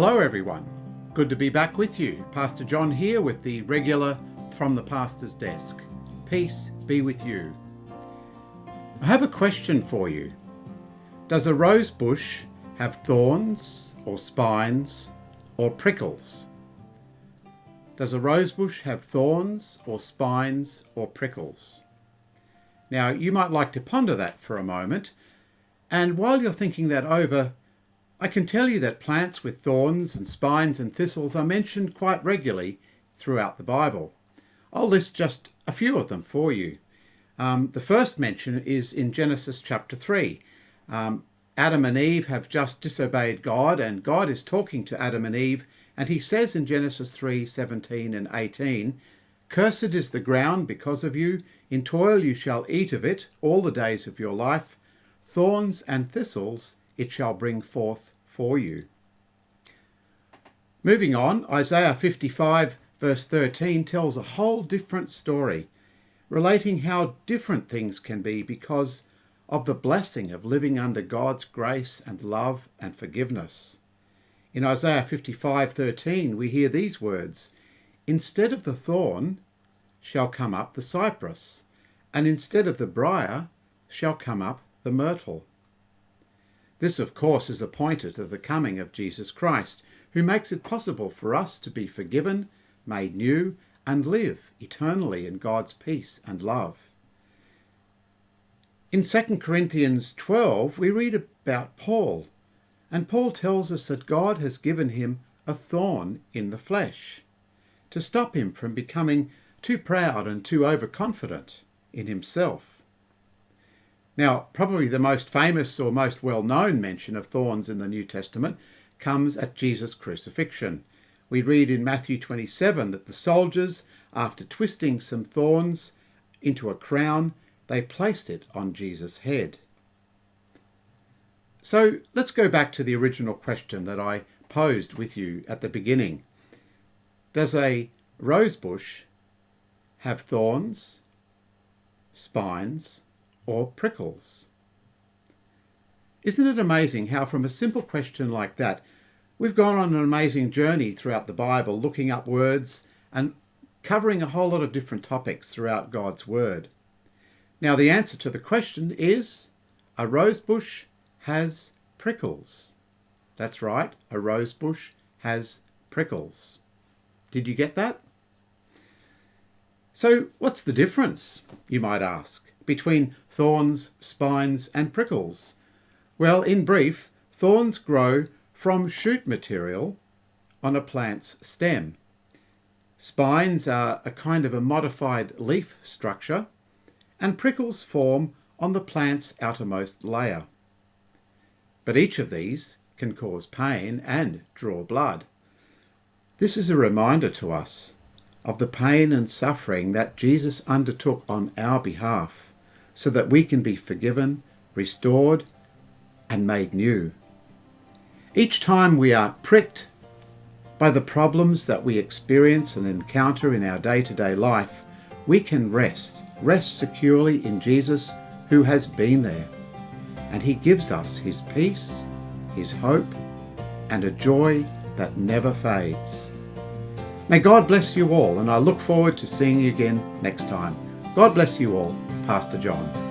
Hello everyone, good to be back with you. Pastor John here with the regular From the Pastor's Desk. Peace be with you. I have a question for you. Does a rose bush have thorns or spines or prickles? Does a rose bush have thorns or spines or prickles? Now you might like to ponder that for a moment, and while you're thinking that over, I can tell you that plants with thorns and spines and thistles are mentioned quite regularly throughout the Bible. I'll list just a few of them for you. The first mention is in Genesis chapter 3. Adam and Eve have just disobeyed God, and God is talking to Adam and Eve, and he says in Genesis 3:17 and 18, "Cursed is the ground because of you, in toil you shall eat of it all the days of your life, thorns and thistles it shall bring forth for you." Moving on, Isaiah 55 verse 13 tells a whole different story, relating how different things can be because of the blessing of living under God's grace and love and forgiveness. In Isaiah 55:13 we hear these words, "Instead of the thorn shall come up the cypress, and instead of the briar shall come up the myrtle." This, of course, is a pointer to the coming of Jesus Christ, who makes it possible for us to be forgiven, made new, and live eternally in God's peace and love. In 2 Corinthians 12, we read about Paul, and Paul tells us that God has given him a thorn in the flesh to stop him from becoming too proud and too overconfident in himself. Now, probably the most famous or most well-known mention of thorns in the New Testament comes at Jesus' crucifixion. We read in Matthew 27 that the soldiers, after twisting some thorns into a crown, they placed it on Jesus' head. So let's go back to the original question that I posed with you at the beginning. Does a rose bush have thorns, spines, or prickles? Isn't it amazing how from a simple question like that, we've gone on an amazing journey throughout the Bible, looking up words and covering a whole lot of different topics throughout God's Word. Now the answer to the question is, a rose bush has prickles. That's right, a rose bush has prickles. Did you get that? So what's the difference, you might ask, between thorns, spines and prickles? Well, in brief, thorns grow from shoot material on a plant's stem. Spines are a kind of a modified leaf structure, and prickles form on the plant's outermost layer. But each of these can cause pain and draw blood. This is a reminder to us of the pain and suffering that Jesus undertook on our behalf, so that we can be forgiven, restored, and made new. Each time we are pricked by the problems that we experience and encounter in our day-to-day life, we can rest securely in Jesus, who has been there, and he gives us his peace, his hope, and a joy that never fades. May God bless you all, and I look forward to seeing you again next time. God bless you all. Pastor John.